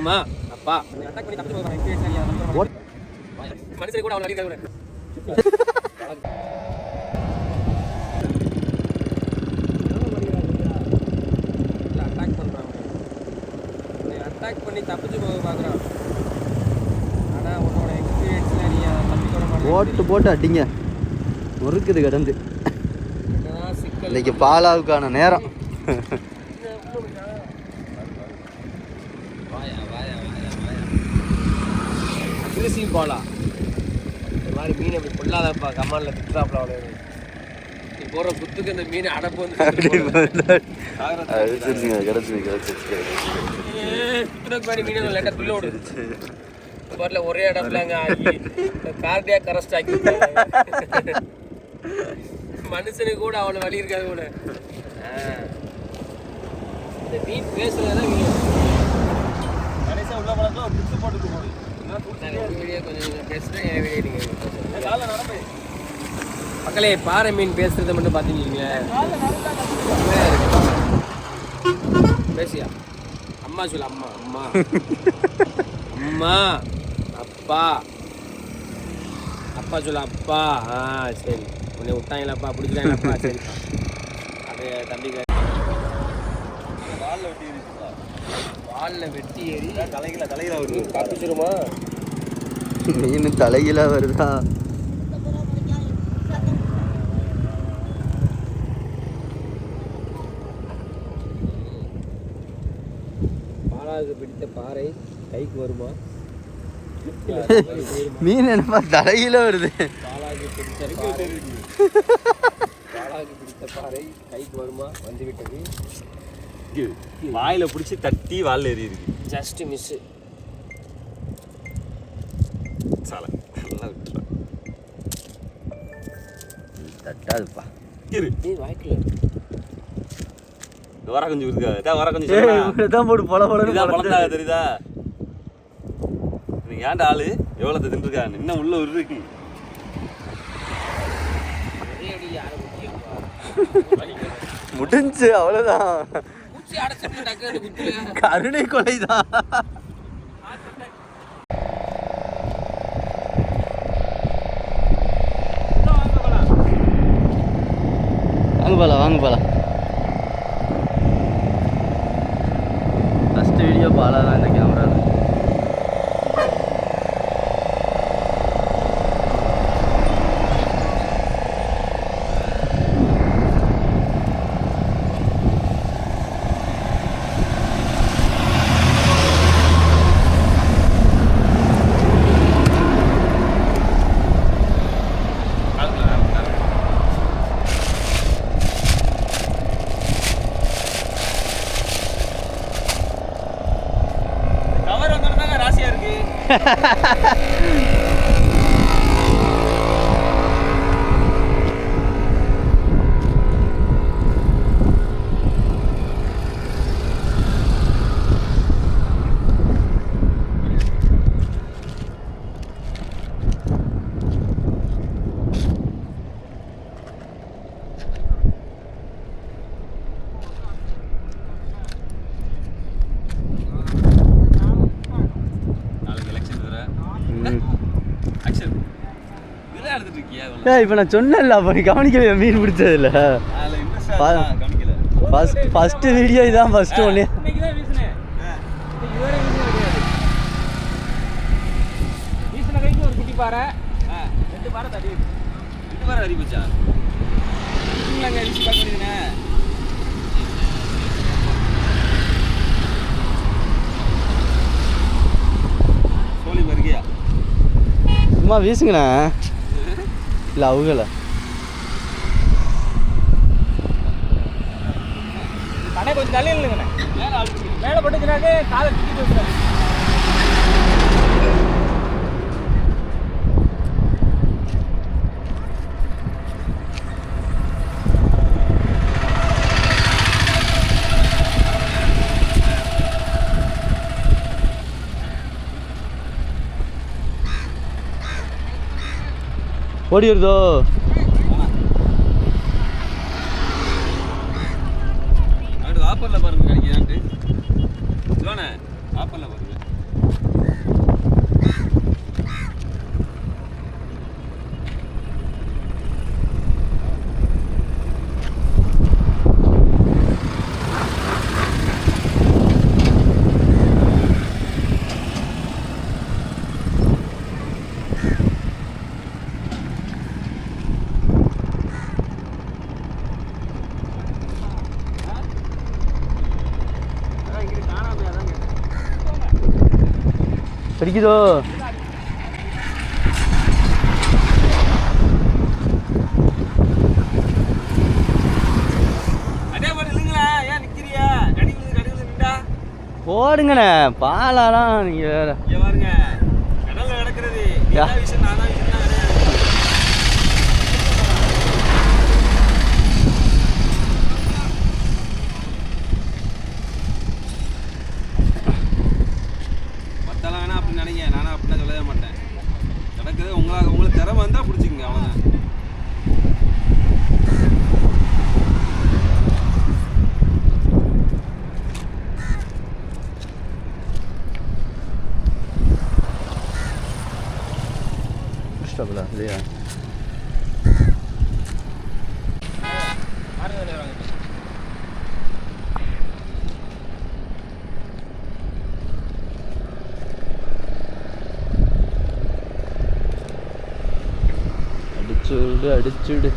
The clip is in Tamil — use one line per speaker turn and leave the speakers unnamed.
அம்மா அப்பா அட்டாக் பண்ணி தப்பிச்சு போறாங்க. மனுஷன் கூட அவன் அடிக்கிறாங்க. அட்டாக் பண்றாங்க. அட்டாக் பண்ணி தப்பிச்சு போக பாக்குறான். ஆனா உன்னோட எக்ஸ்பீரியன்ஸ்ல நீ தப்பிக்க மாட்டே.
போட்டு அடிங்க முறுக்குது கிடந்து. இன்னைக்கு பாலாவுக்கான நேரம்.
அக்ரெசிவ் பாலா இந்த மாதிரி மீன் அப்படி கொள்ளாதப்பா. கமாண்டில் திட்டாப்ல அவ்வளோ நீ போகிற குத்துக்கு இந்த மீன் அடப்பு வந்து மாதிரி மீன் லேட்டாக துள்ள விடுது. பாட்டில் ஒரே அடப்புலாங்க ஆகி கார்டியாக கரெஸ்ட் ஆக்கி மனுஷனுக்கு கூட அவ்வளோ வலி இருக்காது கூட. இந்த மீன் பேசுறதுதான் மீன் கடைசியாக உள்ள பழக்கம் ஒரு குத்து போட்டுட்டு போகுது. மக்களே பாறை மீன் பேசுறத மட்டும் பார்த்தீங்களேன். பேசியா அம்மா சொல்ல அம்மா அம்மா அம்மா அப்பா அப்பா சொல்ல அப்பா. சரி உன்னை விட்டாங்களாப்பா பிடிக்கிறாங்களாப்பா. சரிப்பா அது தம்பிக்கு வாலில் வெட்டி ஏறி தலைகீழ வருது. காப்பிச்சிருமா
மீன் தலைகீழ வருதா?
பாலாக பிடித்த பாறை கைக்கு வருமா?
மீன் என்னப்பா தலைகீழ வருது?
பாலாக பிடித்த பாறை கைக்கு வருமா? வந்துவிட்டது.
வாயில பிடிச்சி தட்டி வால் ஏறி இருக்கு.
Just miss.
சாலை நல்லா விட்டுறேன்.
தட்டாதுப்பா
இரு
நீ வாய்க்கல
வர கொஞ்சம் இருக்கா வர கொஞ்சம்
தான் போட்டு பொல பொல
இதான் பழந்தாக தெரியுதா? நீங்க ஏன்டா ஆளு எவ்வளோ தின்றுருக்கா இன்னும் உள்ள ஒரு இருக்கு.
முடிஞ்சு அவ்வளவுதான். கருணை கொலைதான். வாங்க போலாம். ஃபர்ஸ்ட் வீடியோ பாலா தான் இந்த கேமராவில். இப்போ நான் சொன்னேன்ல, அப்போ நீ கவனிக்கலையா மீன் பிடிச்சதில்ல? ஃபர்ஸ்ட் வீடியோ இதான் ஃபர்ஸ்ட் ஒன்று.
ஒரு குட்டி பாறை 2 பாறை தடி 2 பாறை அடி போச்சா? வீசி பார்க்க வேண்டியதுனே. சோழி மருகியா
சும்மா வீசுங்கண்ணா. இல்லை அவங்கள
கடை கொஞ்சம் தள்ளி இல்லைங்கண்ணே. மேலே பட்டுச்சுனாக்கே காலை தூக்கிட்டு வந்துடுறாங்க.
ஓடிடுதோ?
ஆப்பரில் பாருங்க கிடைக்குதான்ட்டு. ஆப்பரில் பாருங்க.
கடிக்குதோ?
அதே மாதிரி இல்லைங்களா? ஏன் நிக்கிறியா? கடிக்குது நின்றா
போடுங்கண்ணே, பாலாலாம் நீங்க வேற.
இங்க பாருங்க, கடல்ல கிடக்குறது விஷயம், நான் தான் விஷயம் கிடையாது. மத்தெல்லாம் வேணா அப்படின்னு நினைங்க, நானும் அப்படின்னா சொல்லவே மாட்டேன். கிடக்குது உங்களுக்கு திறமை வந்தா பிடிச்சிங்க, அவ்வளோதான்.
இல்லையா? அடிச்சு விடு.